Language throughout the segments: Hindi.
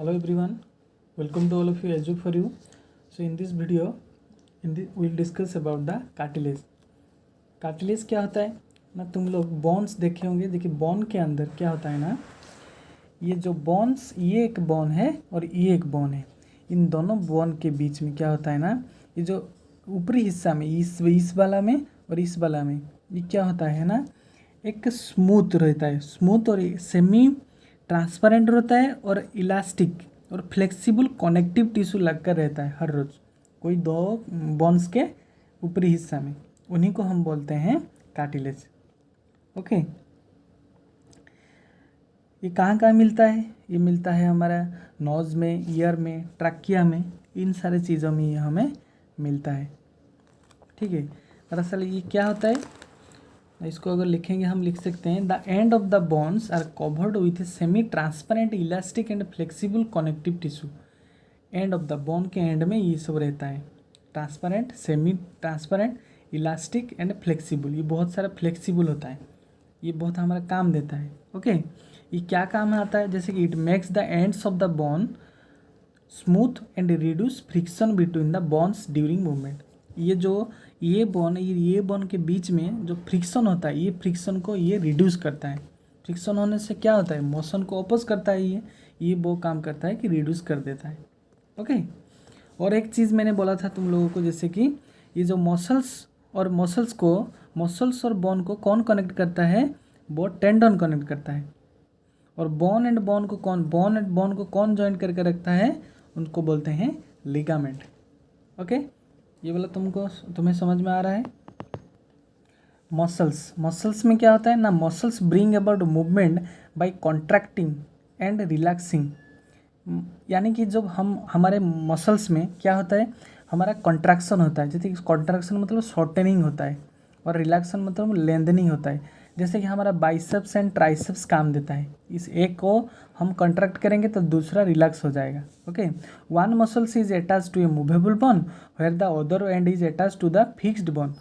Hello everyone, welcome to all of you Edu for you. So in this video, we'll discuss about the cartilage. Cartilage क्या होता है ना, तुम लोग बोन्स देखे होंगे। देखिए बोन के अंदर क्या होता है ना, ये जो बोन्स, ये एक बोन है और ये एक बोन है। इन दोनों बोन के बीच में क्या होता है ना, ये जो ऊपरी हिस्सा में इस वाला में और इस वाला में ये क्या होता है ना, एक स्मूथ रहता है, स्मूथ और सेमी ट्रांसपेरेंट रहता है और इलास्टिक और फ्लेक्सिबल कनेक्टिव टिश्यू लगकर रहता है हर रोज़ कोई दो बोन्स के ऊपरी हिस्सा में, उन्हीं को हम बोलते हैं कार्टिलेज। ओके, ये कहाँ कहाँ मिलता है? ये मिलता है हमारा नोज़ में, ईयर में, ट्रैकिया में, इन सारे चीज़ों में ये हमें मिलता है। ठीक है, दरअसल ये क्या होता है, इसको अगर लिखेंगे हम लिख सकते हैं the end of the bones are covered with a semi transparent elastic and flexible connective tissue. And of the bone के एंड में ये सब रहता है, transparent, semi transparent, elastic and flexible. ये बहुत सारा फ्लेक्सिबल होता है, ये बहुत हमारा काम देता है। ओके, ये क्या काम आता है, जैसे कि it makes the ends of the bone smooth and reduce friction between the bones during movement. ये बोन के बीच में जो फ्रिक्शन होता है, ये फ्रिक्शन को ये रिड्यूस करता है। फ्रिक्शन होने से क्या होता है, मोशन को अपोज करता है। ये वो काम करता है कि रिड्यूस कर देता है। ओके, और एक चीज़ मैंने बोला था तुम लोगों को, जैसे कि ये जो मसल्स और बोन को कौन कनेक्ट करता है, वो टेंडन कनेक्ट करता है। और बोन एंड बोन को कौन जॉइंट करके रखता है, उनको बोलते हैं लिगामेंट। ओके, ये वाला तुम्हें समझ में आ रहा है। मसल्स में क्या होता है ना, muscles bring about movement by contracting and relaxing. यानी कि जब हमारे मसल्स में क्या होता है, हमारा कॉन्ट्रैक्शन होता है। जैसे कॉन्ट्रैक्शन मतलब शॉर्टनिंग होता है और रिलैक्सन मतलब लेंथनिंग होता है। जैसे कि हमारा बाइसेप्स एंड ट्राइसेप्स काम देता है, इस एक को हम कॉन्ट्रैक्ट करेंगे तो दूसरा रिलैक्स हो जाएगा। Okay, one muscles is attach to a movable bone where the other end is attach to the fixed bone.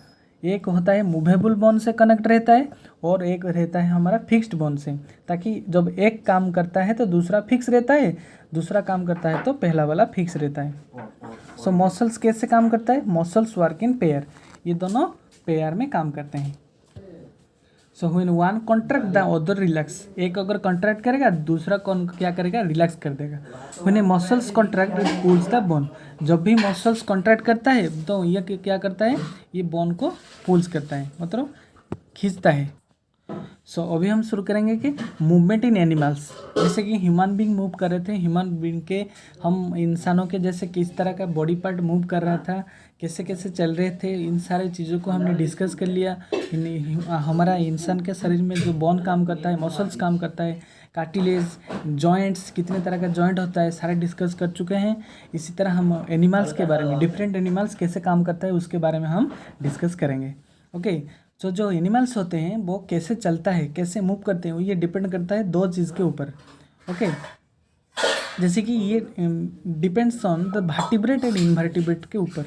एक होता है मूवेबल बोन से कनेक्ट रहता है और एक रहता है हमारा फिक्स्ड बोन से, ताकि जब एक काम करता है तो दूसरा फिक्स रहता है, दूसरा काम करता है तो पहला वाला फिक्स रहता है। सो मसल्स कैसे काम करता है, मसल्स वर्क इन पेयर, ये दोनों पेयर में काम करते हैं। So when one contract the other relax, एक अगर कॉन्ट्रैक्ट करेगा दूसरा कौन क्या करेगा, रिलैक्स कर देगा। When A muscles contract it pulls the bone. जब भी मसल्स कॉन्ट्रैक्ट करता है तो ये क्या करता है, ये बोन को पुल्स करता है, मतलब खींचता है। सो अभी हम शुरू करेंगे कि मूवमेंट इन एनिमल्स। जैसे कि ह्यूमन बींग मूव कर रहे थे, ह्यूमन बींग के हम इंसानों के जैसे किस तरह का बॉडी पार्ट मूव कर रहा था, कैसे कैसे चल रहे थे, इन सारे चीज़ों को हमने डिस्कस कर लिया। हमारा इंसान के शरीर में जो बोन काम करता है, मसल्स काम करता है, कार्टिलेज, जॉइंट्स, कितने तरह का जॉइंट होता है, सारे डिस्कस कर चुके हैं। इसी तरह हम एनिमल्स के बारे में, डिफरेंट एनिमल्स कैसे काम करता है उसके बारे में हम डिस्कस करेंगे। ओके, तो जो एनिमल्स होते हैं वो कैसे चलता है, कैसे मूव करते हैं, वो ये डिपेंड करता है दो चीज़ के ऊपर। ओके, जैसे कि ये depends on the vertebrate and invertebrate के ऊपर।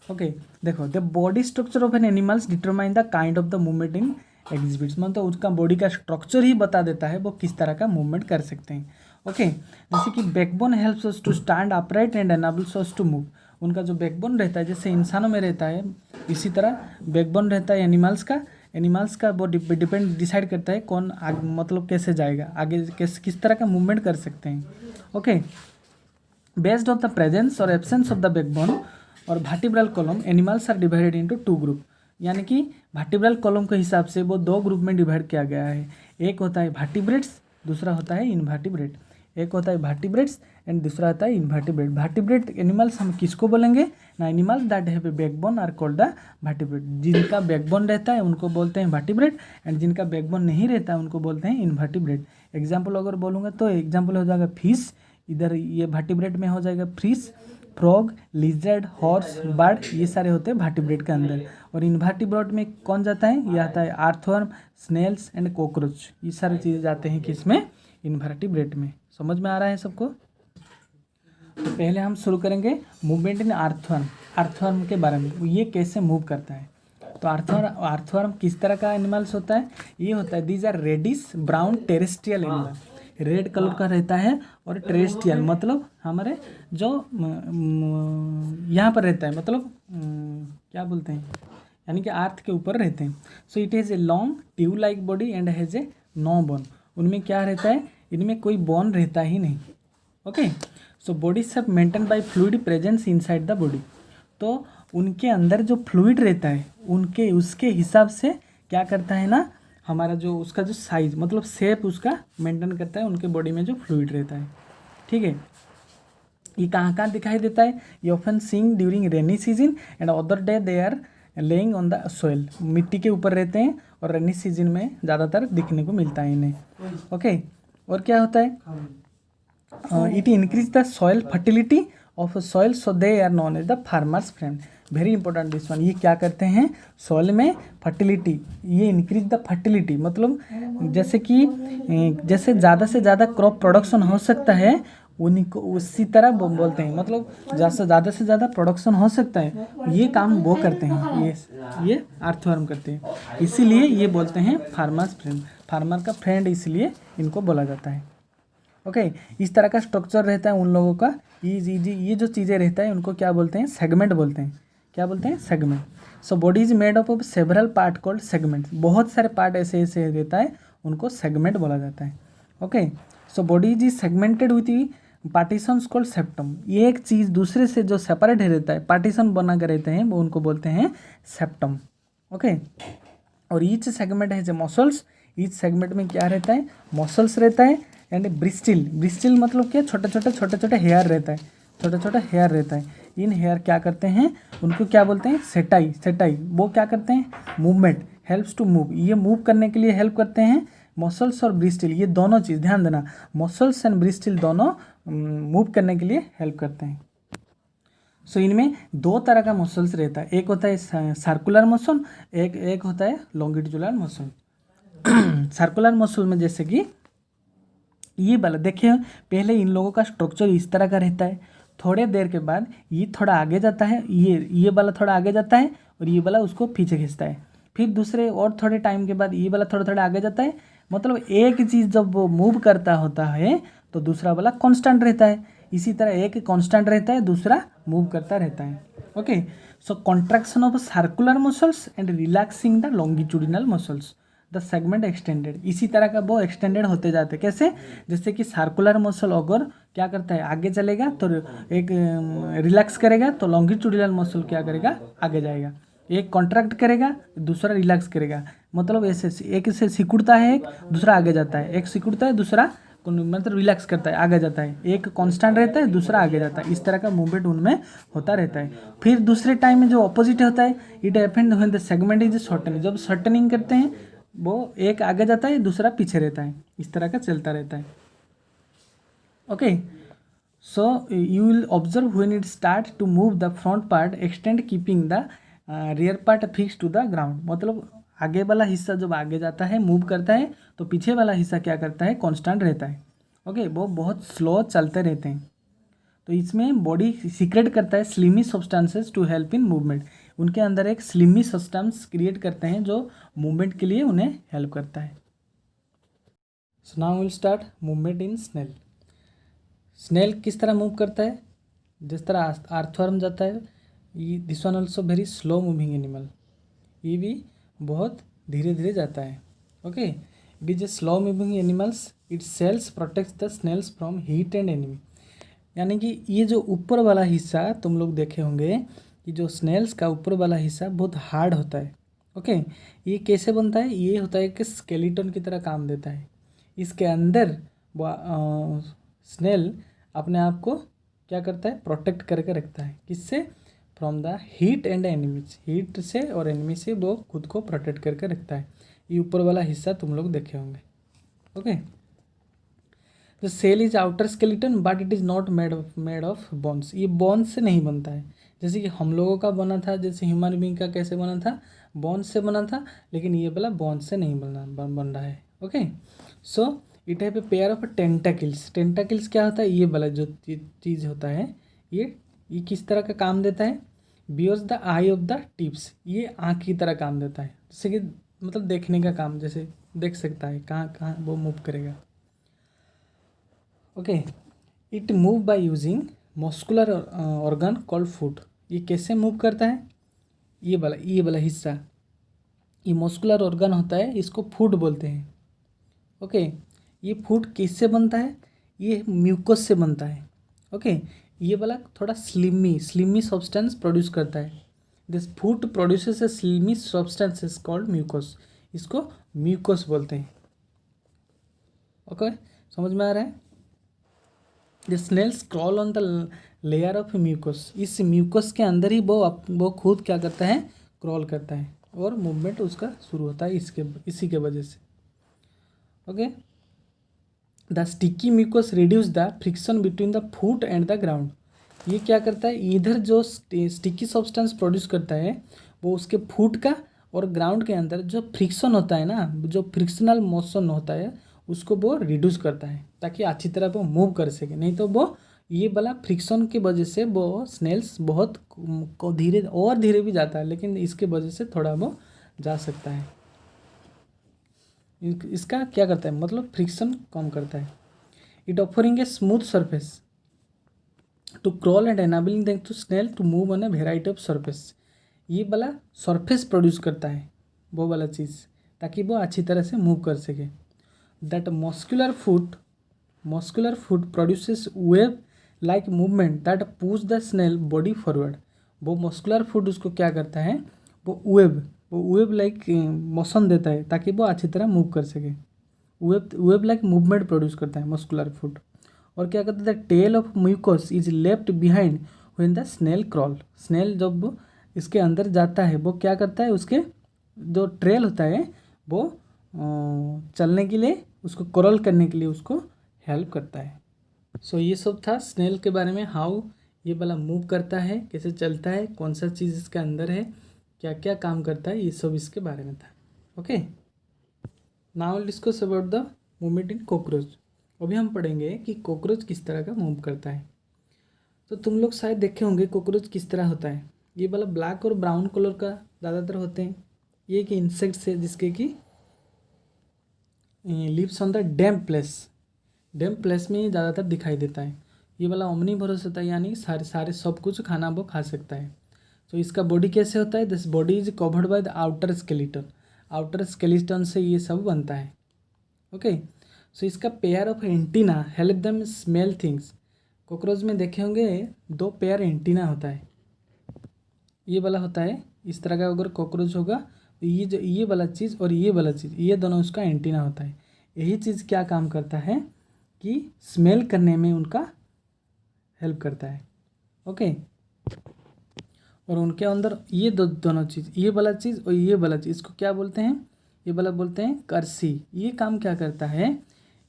ओके, देखो the body structure of an animals determine the kind of the movement in exhibits. मतलब उसका बॉडी का स्ट्रक्चर ही बता देता है वो किस तरह का मूवमेंट कर सकते हैं। ओके, जैसे कि backbone helps us to stand upright and enables us to move. उनका जो बैकबोन रहता है, जैसे इंसानों में रहता है इसी तरह बैकबोन रहता है एनिमल्स का वो डिसाइड करता है कौन आगे, मतलब कैसे जाएगा आगे, किस तरह का मूवमेंट कर सकते हैं। Okay, based on the presence और एब्सेंस ऑफ द बैकबोन और vertebral column, animals are divided into two group. यानी कि वर्टिब्रल कॉलम के हिसाब से वो दो ग्रुप में डिवाइड किया गया है। एक होता है वर्टिब्रेट्स, दूसरा होता है इनवर्टिब्रेट। एक होता है वर्टिब्रेट्स एंड दूसरा होता है इनवर्टिब्रेट। वर्टिब्रेट एनिमल्स हम किसको बोलेंगे ना, animals that have a backbone are called the vertebrate. जिनका बैकबोन रहता है उनको बोलते हैं वर्टिब्रेट, एंड जिनका बैकबोन नहीं रहता है उनको बोलते हैं इनवर्टिब्रेट। एग्जाम्पल अगर बोलूँगा तो एग्जाम्पल हो जाएगा फिश, इधर ये वर्टिब्रेट में हो जाएगा fish, frog, lizard, horse, bird, ये सारे होते हैं वर्टिब्रेट के अंदर। और इनवर्टिब्रेट में कौन जाता है, ये आता है अर्थवर्म, स्नेल्स एंड कॉकरोच, ये सारे चीज़ें जाते हैं किसमें, इनवर्टिब्रेट में। समझ में आ रहा है सबको? तो पहले हम शुरू करेंगे मूवमेंट इन अर्थवर्म के बारे में, ये कैसे मूव करता है। तो अर्थवर्म किस तरह का एनिमल्स होता है, ये होता है these are reddish brown terrestrial animal. Red colour का रहता है, और टेरेस्ट्रियल मतलब हमारे जो यहाँ पर रहता है, मतलब क्या बोलते हैं, यानी कि अर्थ के ऊपर रहते हैं। So it is a long tube like body and has a no bone. उनमें क्या रहता है, इनमें कोई बोन रहता ही नहीं। ओके, सो बॉडी सब maintain by fluid presence inside the body. तो उनके अंदर जो फ्लूइड रहता है उनके उसके हिसाब से क्या करता है ना, हमारा जो उसका जो साइज मतलब शेप उसका मेंटेन करता है उनके बॉडी में जो फ्लूइड रहता है। ठीक है, ये कहाँ कहाँ दिखाई देता है, ये often seeing during rainy season and other day they are laying on the soil. मिट्टी के ऊपर रहते हैं और रेनी सीजन में ज़्यादातर दिखने को मिलता है इन्हें। ओके, और क्या होता है, it increase the soil fertility of soil, so they are known as the farmers friend. Very important this one. ये क्या करते हैं, सॉइल में फर्टिलिटी, ये इंक्रीज द फर्टिलिटी मतलब जैसे कि जैसे ज़्यादा से ज़्यादा क्रॉप प्रोडक्शन हो सकता है उन्हीं को उसी तरह बोलते हैं, मतलब ज़्यादा से ज़्यादा प्रोडक्शन हो सकता है, ये काम वो करते हैं, ये अर्थवर्म करते हैं, इसीलिए ये बोलते हैं फार्मर्स फ्रेंड। फार्मर का फ्रेंड इसलिए इनको बोला जाता है। ओके, इस तरह का स्ट्रक्चर रहता है उन लोगों का। ये जो चीज़ें रहता है उनको क्या बोलते हैं, सेगमेंट बोलते हैं। क्या बोलते हैं, segment. So body is made up of several part called segment. बहुत सारे पार्ट ऐसे ऐसे रहता है, उनको सेगमेंट बोला जाता है। Okay, so body is segmented with partitions called septum. ये एक चीज़ दूसरे से जो सेपरेट रहता है, पार्टीशन बना कर रहते हैं, वो उनको बोलते हैं सेप्टम। ओके, और ईच सेगमेंट है जो मसल्स, ईच सेगमेंट में क्या रहता है, मसल्स रहता है एंड ब्रिस्टिल। ब्रिस्टिल मतलब क्या, छोटे छोटे हेयर रहता है, छोटा छोटा हेयर रहता है। इन हेयर क्या करते हैं, उनको क्या बोलते हैं, सेटाई। सेटाई वो क्या करते हैं, मूवमेंट, हेल्प्स टू मूव, ये मूव करने के लिए हेल्प करते हैं। मसल्स और ब्रिस्टिल ये दोनों चीज़ ध्यान देना, मसल्स एंड ब्रिस्टिल दोनों मूव करने के लिए हेल्प करते हैं। सो इनमें दो तरह का मसल्स रहता है, एक होता है सर्कुलर मसल, एक होता है लॉन्गिट्यूडनल मसल। सर्कुलर मसल में जैसे कि ये वाला देखिए, पहले इन लोगों का स्ट्रक्चर इस तरह का रहता है, थोड़े देर के बाद ये थोड़ा आगे जाता है, ये वाला थोड़ा आगे जाता है और ये वाला उसको पीछे खींचता है। फिर दूसरे और थोड़े टाइम के बाद ये वाला थोड़ा थोड़ा आगे जाता है। मतलब एक चीज़ जब वो मूव करता होता है तो दूसरा वाला कांस्टेंट रहता है। इसी तरह एक कांस्टेंट रहता है, दूसरा मूव करता रहता है। Okay, so contraction of circular muscles and relaxing the longitudinal muscles, the segment extended. इसी तरह का वो एक्सटेंडेड होते जाते, कैसे, जैसे कि सर्कुलर मसल अगर क्या करता है, आगे चलेगा तो एक रिलैक्स करेगा तो लॉन्गिट्यूडिनल मसल क्या करेगा, आगे जाएगा। एक कॉन्ट्रैक्ट करेगा, दूसरा रिलैक्स करेगा। मतलब ऐसे एक से सिकुड़ता है, एक दूसरा आगे जाता है, एक सिकुड़ता है, दूसरा मतलब रिलैक्स करता है, आगे जाता है। एक कांस्टेंट रहता है, दूसरा आगे जाता है। इस तरह का मूवमेंट उनमें होता रहता है। फिर दूसरे टाइम में जो ऑपोजिट होता है, it happened when the segment is shortening. जब शॉर्टनिंग करते हैं वो एक आगे जाता है, दूसरा पीछे रहता है, इस तरह का चलता रहता है। Okay, so you will observe when it start to move the front part extend keeping the rear part fix to the ground. मतलब आगे वाला हिस्सा जब आगे जाता है, मूव करता है, तो पीछे वाला हिस्सा क्या करता है, कांस्टेंट रहता है। ओके, वो बहुत स्लो चलते रहते हैं। तो इसमें बॉडी सीक्रेट करता है slimy substances to help in movement. उनके अंदर एक स्लिमी सब्सटेंस क्रिएट करते हैं जो मूवमेंट के लिए उन्हें हेल्प करता है। So now will start movement in snail. Snail किस तरह मूव करता है, जिस तरह अर्थवर्म जाता है, ये this one also very slow moving animal, ये भी बहुत धीरे धीरे जाता है। Okay, it is a slow moving animals, it shells protects the snails from heat and enemy. यानी कि ये जो ऊपर वाला हिस्सा तुम लोग देखे होंगे कि जो स्नेल्स का ऊपर वाला हिस्सा बहुत हार्ड होता है। ओके, ये कैसे बनता है, ये होता है कि स्केलेटन की तरह काम देता है। इसके अंदर स्नेल अपने आप को क्या करता है, प्रोटेक्ट करके रखता है, किससे, from the heat and enemies, heat से और एनिमी से वो खुद को प्रोटेक्ट करके रखता है। ये ऊपर वाला हिस्सा तुम लोग देखे होंगे। Okay, the shell is outer skeleton but it is not made of bones. ये बोन्स से नहीं बनता है, जैसे कि हम लोगों का बना था, जैसे ह्यूमन बींग का कैसे बना था, बोन्स से बना था, लेकिन ये वाला बोन्स से नहीं बन रहा है। Okay, so it have a pair of tentacles. Tentacles क्या होता है, ये वाला जो चीज़ होता है, ये किस तरह का काम देता है, bears the eye of the tips, ये आँख की तरह काम देता है, जैसे कि मतलब देखने का काम, जैसे देख सकता है कहाँ कहाँ वो मूव करेगा। Okay, it move by using muscular organ called foot. ये कैसे मूव करता है? ये वाला हिस्सा, ये मस्कुलर ऑर्गन होता है, इसको फुट बोलते हैं। ओके, ये फुट किससे बनता है? ये म्यूकस से बनता है। ओके, ये वाला थोड़ा स्लिमी सब्सटेंस प्रोड्यूस करता है। This foot produces a slimy substance is called mucus. इसको म्यूकस बोलते हैं। ओके, समझ में आ रहा है? The snails crawl on the layer of mucus. इस म्यूकस के अंदर ही वो खुद क्या करता है? क्रॉल करता है और मूवमेंट उसका शुरू होता है इसी के वजह से। Okay, the sticky mucus reduce the friction between the foot and the ground. ये क्या करता है? इधर जो स्टिकी सब्सटेंस प्रोड्यूस करता है वो उसके फुट का और ग्राउंड के अंदर जो फ्रिक्शन होता है ना, जो फ्रिक्शनल मोशन होता है उसको वो रिड्यूस करता है ताकि अच्छी तरह वो मूव कर सके। नहीं तो वो ये वाला फ्रिक्शन की वजह से वो स्नेल्स बहुत धीरे भी जाता है, लेकिन इसके वजह से थोड़ा वो जा सकता है। इसका क्या करता है? मतलब फ्रिक्शन कम करता है। It offering a smooth surface to crawl and enabling them to snail to move on a variety of surface. ये वाला सरफेस प्रोड्यूस करता है वो वाला चीज़, ताकि वो अच्छी तरह से मूव कर सके। That muscular foot produces wave like movement that push the snail body forward. वो मस्कुलर फुट उसको क्या करता है? वो वेव लाइक मोशन देता है ताकि वो अच्छी तरह मूव कर सके। वेव लाइक मूवमेंट प्रोड्यूस करता है मस्कुलर फुट। और क्या करता है? The tail of mucus is left behind when the snail crawl. Snail जब इसके अंदर जाता है वो क्या करता है? उसके जो ट्रेल होता है वो चलने के लिए, उसको क्रॉल करने के लिए उसको हेल्प करता है। सो ये सब था स्नेल के बारे में, हाउ ये वाला मूव करता है, कैसे चलता है, कौन सा चीज़ इसके अंदर है, क्या क्या काम करता है, ये सब इसके बारे में था। Okay, now discuss about the movement in cockroach. अभी हम पढ़ेंगे कि कॉकरोच किस तरह का मूव करता है। तो तुम लोग शायद देखे होंगे कॉकरोच किस तरह होता है। ये वाला ब्लैक और ब्राउन कलर का ज़्यादातर होते हैं। ये एक इंसेक्ट्स है जिसके कि lives on the damp place में ज़्यादातर दिखाई देता है। ये वाला ओमनीवोरस होता है, यानी सारे सब कुछ खाना वो खा सकता है। तो इसका बॉडी कैसे होता है? This body is covered by the outer skeleton से ये सब बनता है। ओके, सो इसका pair of antenna help them smell things. Cockroach में देखे होंगे 2 पेयर एंटीना होता है। ये वाला होता है इस तरह का, अगर कॉकरोच होगा तो ये वाला चीज़ और ये वाला चीज़, ये दोनों उसका एंटीना होता है। यही चीज़ क्या काम करता है कि स्मेल करने में उनका हेल्प करता है। ओके, और उनके अंदर ये दोनों चीज़, ये वाला चीज़ और ये वाला चीज़, इसको क्या बोलते हैं? ये वाला बोलते हैं कर्सी। ये काम क्या करता है?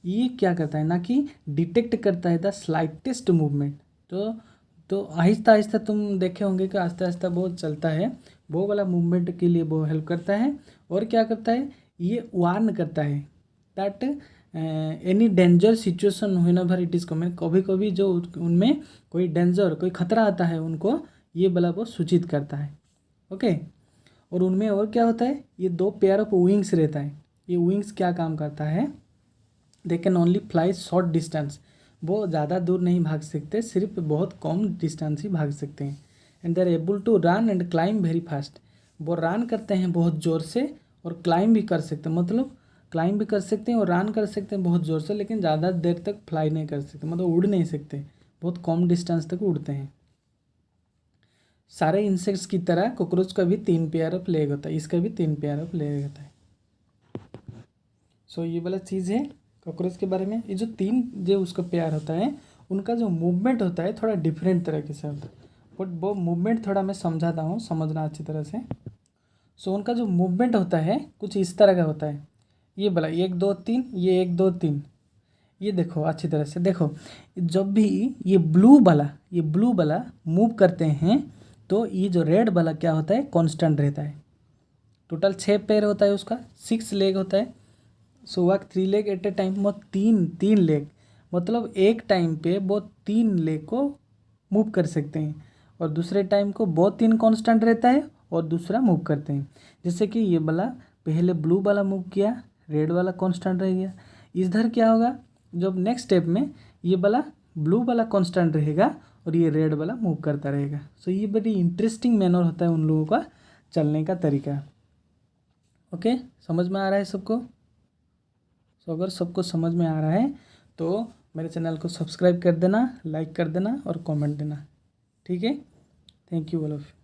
ये क्या करता है ना कि डिटेक्ट करता है द स्लाइटेस्ट मूवमेंट। तो आहिस्ता आहिस्ता तुम देखे होंगे कि आहिस्ता आहिस्ता वो चलता है, वो वाला मूवमेंट के लिए वो हेल्प करता है। और क्या करता है? ये वार्न करता है that any danger situation whenever it is coming. कभी कभी जो उनमें कोई डेंजर, कोई खतरा आता है, उनको ये वाला वो सूचित करता है। ओके, और उनमें और क्या होता है? ये 2 पेयर ऑफ विंग्स रहता है। ये विंग्स क्या काम करता है? They can only fly short distance. वो ज़्यादा दूर नहीं भाग सकते, सिर्फ बहुत कम डिस्टेंस ही भाग सकते हैं। And they are able to run and climb very fast. वो रन करते हैं बहुत ज़ोर से और क्लाइंब भी कर सकते हैं, मतलब क्लाइंब भी कर सकते हैं और रन कर सकते हैं बहुत ज़ोर से, लेकिन ज़्यादा देर तक फ्लाई नहीं कर सकते, मतलब उड़ नहीं सकते, बहुत कम डिस्टेंस तक उड़ते हैं। सारे इंसेक्ट्स की तरह कॉकरोच का भी 3 पेयर ऑफ लेग होता है, इसका भी 3 पेयर ऑफ लेग होता है। सो ये वाला चीज़ है कॉकरोच के बारे में। ये जो 3 जो उसका पेयर होता है, उनका जो मूवमेंट होता है थोड़ा डिफरेंट तरीके से होता है, बट वो मूवमेंट थोड़ा मैं समझाता हूँ, समझना अच्छी तरह से। सो उनका जो मूवमेंट होता है कुछ इस तरह का होता है। ये वाला 1 2 3, ये 1 2 3, ये देखो अच्छी तरह से देखो। जब भी ये ब्लू वाला मूव करते हैं तो ये जो रेड वाला क्या होता है? कांस्टेंट रहता है। टोटल 6 पैर होता है उसका, 6 लेग होता है। So work 3 leg at A time, वो तीन लेग, मतलब एक टाइम पे वो 3 लेग को मूव कर सकते हैं, और दूसरे टाइम को वो 3 कांस्टेंट रहता है और दूसरा मूव करते हैं। जैसे कि ये वाला पहले ब्लू वाला मूव किया, रेड वाला कांस्टेंट रह गया। इधर क्या होगा? जब नेक्स्ट स्टेप में ये वाला ब्लू वाला कांस्टेंट रहेगा और ये रेड वाला मूव करता रहेगा। सो ये बड़ी इंटरेस्टिंग मैनर होता है उन लोगों का चलने का तरीका। ओके, समझ में आ रहा है सबको? सो अगर सबको समझ में आ रहा है तो मेरे चैनल को सब्सक्राइब कर देना, लाइक कर देना और कमेंट देना। ठीक है, thank you all of you.